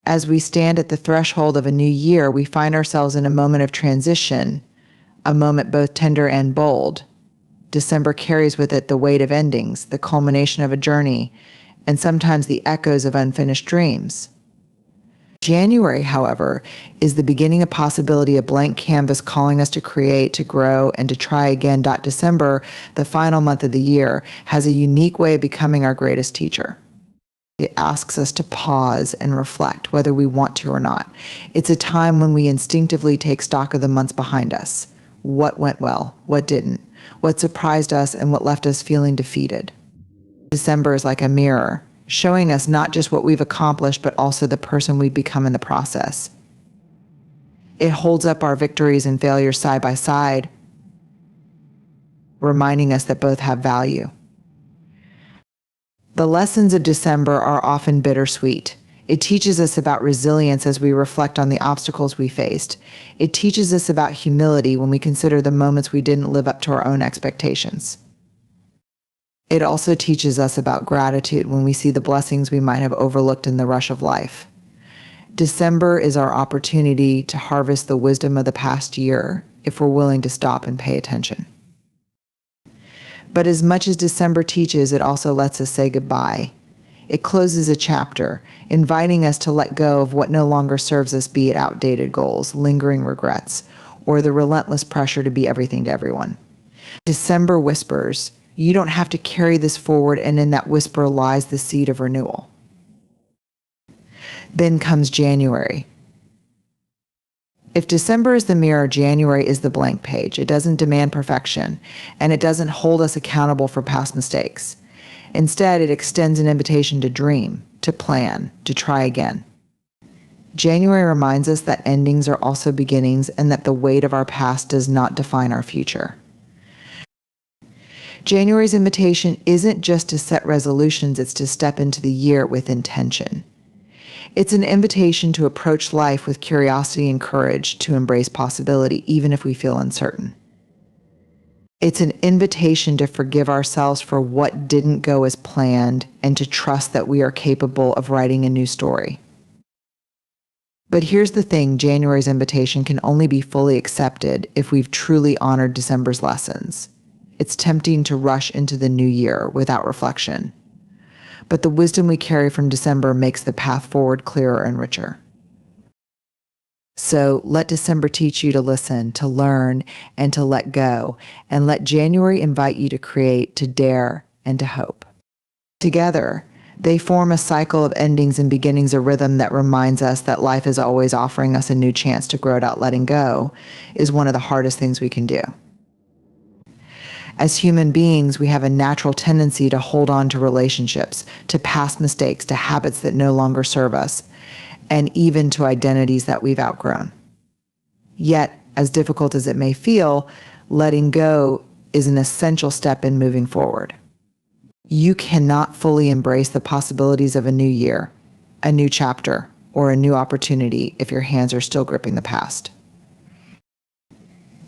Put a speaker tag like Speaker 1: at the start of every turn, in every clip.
Speaker 1: As we stand at the threshold of a new year, we find ourselves in a moment of transition, a moment both tender and bold. December carries with it the weight of endings, the culmination of a journey, and sometimes the echoes of unfinished dreams. January, however, is the beginning of possibility, a blank canvas calling us to create, to grow, and to try again. December, the final month of the year, has a unique way of becoming our greatest teacher. It asks us to pause and reflect, whether we want to or not. It's a time when we instinctively take stock of the months behind us. What went well, what didn't, what surprised us, and what left us feeling defeated. December is like a mirror, showing us not just what we've accomplished, but also the person we've become in the process. It holds up our victories and failures side by side, reminding us that both have value. The lessons of December are often bittersweet. It teaches us about resilience as we reflect on the obstacles we faced. It teaches us about humility when we consider the moments we didn't live up to our own expectations. It also teaches us about gratitude when we see the blessings we might have overlooked in the rush of life. December is our opportunity to harvest the wisdom of the past year if we're willing to stop and pay attention. But as much as December teaches, it also lets us say goodbye. It closes a chapter, inviting us to let go of what no longer serves us, be it outdated goals, lingering regrets, or the relentless pressure to be everything to everyone. December whispers, you don't have to carry this forward, and in that whisper lies the seed of renewal. Then comes January. If December is the mirror, January is the blank page. It doesn't demand perfection, and it doesn't hold us accountable for past mistakes. Instead, it extends an invitation to dream, to plan, to try again. January reminds us that endings are also beginnings, and that the weight of our past does not define our future. January's invitation isn't just to set resolutions, it's to step into the year with intention. It's an invitation to approach life with curiosity and courage, to embrace possibility, even if we feel uncertain. It's an invitation to forgive ourselves for what didn't go as planned and to trust that we are capable of writing a new story. But here's the thing, January's invitation can only be fully accepted if we've truly honored December's lessons. It's tempting to rush into the new year without reflection. But the wisdom we carry from December makes the path forward clearer and richer. So let December teach you to listen, to learn, and to let go, and let January invite you to create, to dare, and to hope. Together, they form a cycle of endings and beginnings, a rhythm that reminds us that life is always offering us a new chance to grow without letting go is one of the hardest things we can do. As human beings, we have a natural tendency to hold on to relationships, to past mistakes, to habits that no longer serve us, and even to identities that we've outgrown. Yet, as difficult as it may feel, letting go is an essential step in moving forward. You cannot fully embrace the possibilities of a new year, a new chapter, or a new opportunity if your hands are still gripping the past.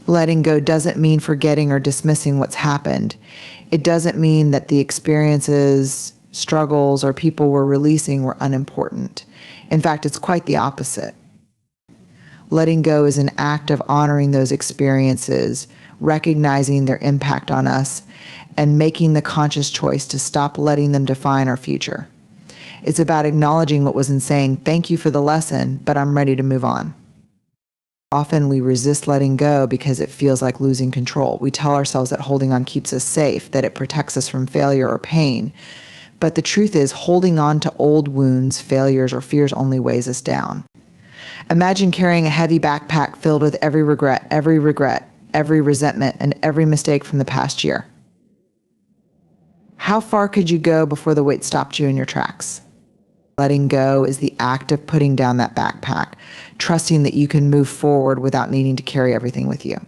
Speaker 1: Letting go doesn't mean forgetting or dismissing what's happened. It doesn't mean that the experiences, struggles, or people we're releasing were unimportant. In fact, it's quite the opposite. Letting go is an act of honoring those experiences, recognizing their impact on us, and making the conscious choice to stop letting them define our future. It's about acknowledging what was and saying, thank you for the lesson, but I'm ready to move on. Often we resist letting go because it feels like losing control. We tell ourselves that holding on keeps us safe, that it protects us from failure or pain. But the truth is, holding on to old wounds, failures, or fears only weighs us down. Imagine carrying a heavy backpack filled with every regret, every resentment, and every mistake from the past year. How far could you go before the weight stopped you in your tracks? Letting go is the act of putting down that backpack, trusting that you can move forward without needing to carry everything with you.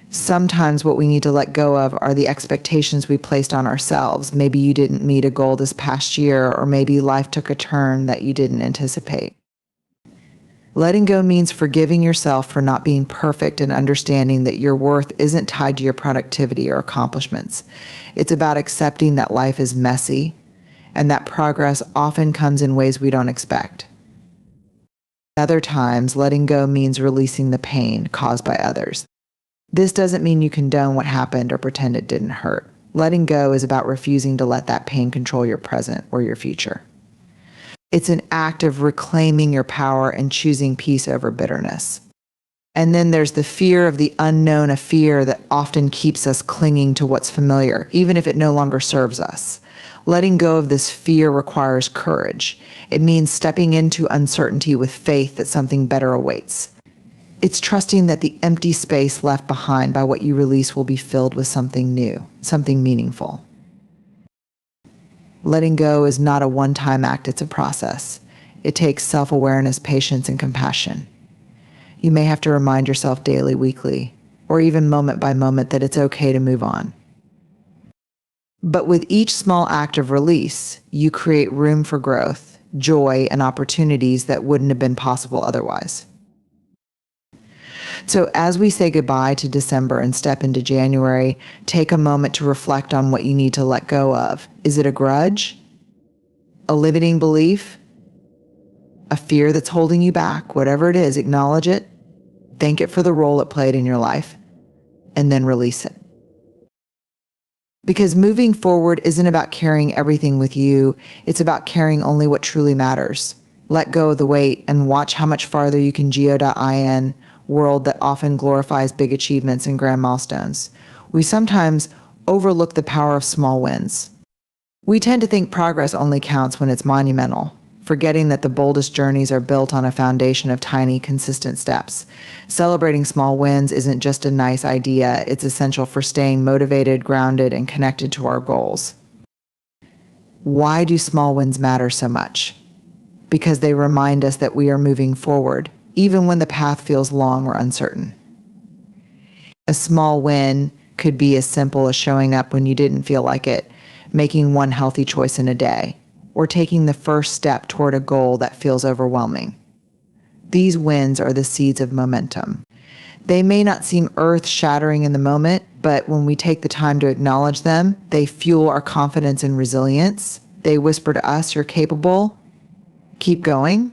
Speaker 1: Sometimes what we need to let go of are the expectations we placed on ourselves. Maybe you didn't meet a goal this past year, or maybe life took a turn that you didn't anticipate. Letting go means forgiving yourself for not being perfect and understanding that your worth isn't tied to your productivity or accomplishments. It's about accepting that life is messy and that progress often comes in ways we don't expect. Other times, letting go means releasing the pain caused by others. This doesn't mean you condone what happened or pretend it didn't hurt. Letting go is about refusing to let that pain control your present or your future. It's an act of reclaiming your power and choosing peace over bitterness. And then there's the fear of the unknown, a fear that often keeps us clinging to what's familiar, even if it no longer serves us. Letting go of this fear requires courage. It means stepping into uncertainty with faith that something better awaits. It's trusting that the empty space left behind by what you release will be filled with something new, something meaningful. Letting go is not a one-time act, it's a process. It takes self-awareness, patience, and compassion. You may have to remind yourself daily, weekly, or even moment by moment that it's okay to move on. But with each small act of release, you create room for growth, joy, and opportunities that wouldn't have been possible otherwise. So as we say goodbye to December and step into January, take a moment to reflect on what you need to let go of. Is it a grudge? A limiting belief? A fear that's holding you back? Whatever it is, acknowledge it, thank it for the role it played in your life, and then release it. Because moving forward isn't about carrying everything with you, it's about carrying only what truly matters. Let go of the weight and watch how much farther you can geo.in, world that often glorifies big achievements and grand milestones. We sometimes overlook the power of small wins. We tend to think progress only counts when it's monumental, forgetting that the boldest journeys are built on a foundation of tiny, consistent steps. Celebrating small wins isn't just a nice idea, it's essential for staying motivated, grounded, and connected to our goals. Why do small wins matter so much? Because they remind us that we are moving forward, even when the path feels long or uncertain. A small win could be as simple as showing up when you didn't feel like it, making one healthy choice in a day, or taking the first step toward a goal that feels overwhelming. These wins are the seeds of momentum. They may not seem earth-shattering in the moment, but when we take the time to acknowledge them, they fuel our confidence and resilience. They whisper to us, "You're capable. Keep going."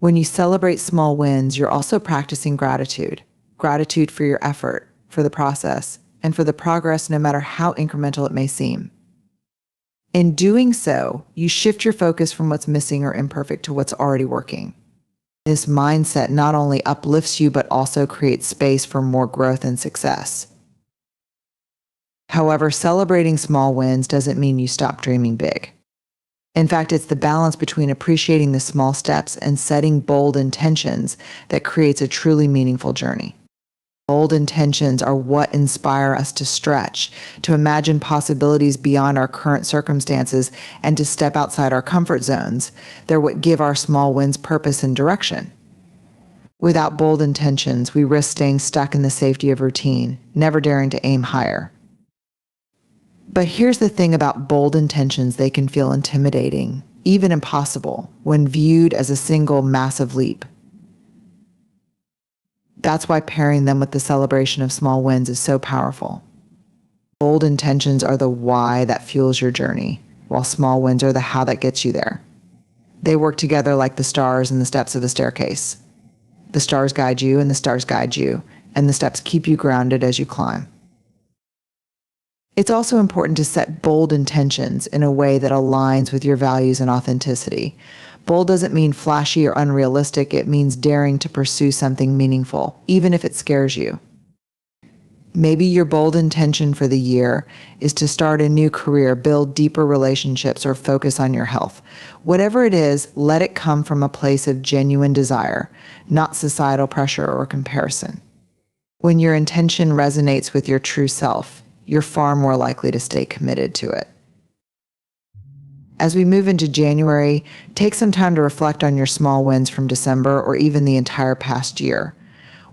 Speaker 1: When you celebrate small wins, you're also practicing gratitude. Gratitude for your effort, for the process, and for the progress, no matter how incremental it may seem. In doing so, you shift your focus from what's missing or imperfect to what's already working. This mindset not only uplifts you, but also creates space for more growth and success. However, celebrating small wins doesn't mean you stop dreaming big. In fact, it's the balance between appreciating the small steps and setting bold intentions that creates a truly meaningful journey. Bold intentions are what inspire us to stretch, to imagine possibilities beyond our current circumstances, and to step outside our comfort zones. They're what give our small wins purpose and direction. Without bold intentions, we risk staying stuck in the safety of routine, never daring to aim higher. But here's the thing about bold intentions: they can feel intimidating, even impossible, when viewed as a single massive leap. That's why pairing them with the celebration of small wins is so powerful. Bold intentions are the why that fuels your journey, while small wins are the how that gets you there. They work together like the stars and the steps of a staircase. The stars guide you, and the stars guide you, and the steps keep you grounded as you climb. It's also important to set bold intentions in a way that aligns with your values and authenticity. Bold doesn't mean flashy or unrealistic. It means daring to pursue something meaningful, even if it scares you. Maybe your bold intention for the year is to start a new career, build deeper relationships, or focus on your health. Whatever it is, let it come from a place of genuine desire, not societal pressure or comparison. When your intention resonates with your true self, you're far more likely to stay committed to it. As we move into January, take some time to reflect on your small wins from December or even the entire past year.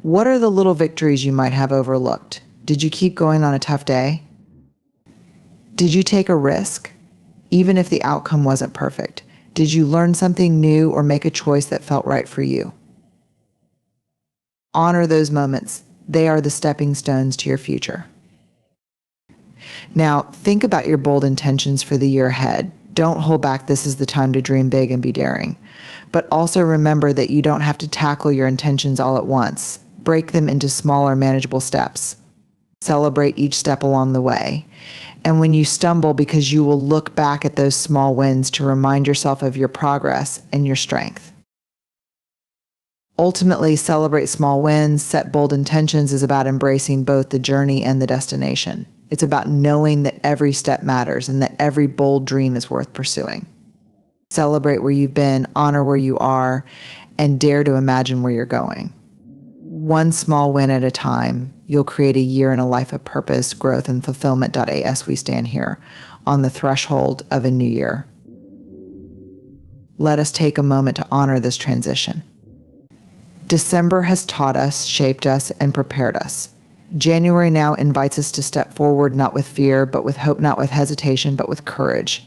Speaker 1: What are the little victories you might have overlooked? Did you keep going on a tough day? Did you take a risk, even if the outcome wasn't perfect? Did you learn something new or make a choice that felt right for you? Honor those moments. They are the stepping stones to your future. Now, think about your bold intentions for the year ahead. Don't hold back. This is the time to dream big and be daring. But also remember that you don't have to tackle your intentions all at once. Break them into smaller, manageable steps. Celebrate each step along the way. And when you stumble, because you will look back at those small wins to remind yourself of your progress and your strength. Ultimately, celebrate small wins, set bold intentions is about embracing both the journey and the destination. It's about knowing that every step matters and that every bold dream is worth pursuing. Celebrate where you've been, honor where you are, and dare to imagine where you're going. One small win at a time, you'll create a year and a life of purpose, growth, and fulfillment. As we stand here on the threshold of a new year. Let us take a moment to honor this transition. December has taught us, shaped us, and prepared us. January now invites us to step forward, not with fear, but with hope, not with hesitation, but with courage.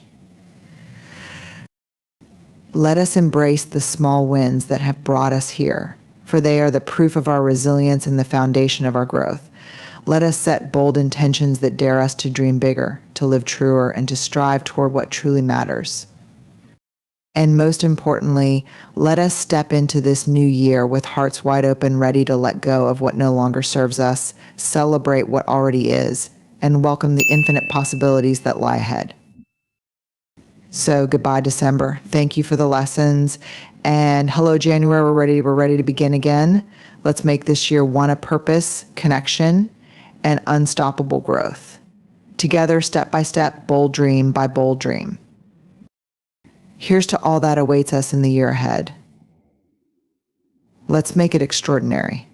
Speaker 1: Let us embrace the small wins that have brought us here, for they are the proof of our resilience and the foundation of our growth. Let us set bold intentions that dare us to dream bigger, to live truer, and to strive toward what truly matters. And most importantly, let us step into this new year with hearts wide open, ready to let go of what no longer serves us, celebrate what already is, and welcome the infinite possibilities that lie ahead. So goodbye, December. Thank you for the lessons. And hello, January. We're ready to begin again. Let's make this year one of purpose, connection, and unstoppable growth. Together, step by step, bold dream by bold dream. Here's to all that awaits us in the year ahead. Let's make it extraordinary.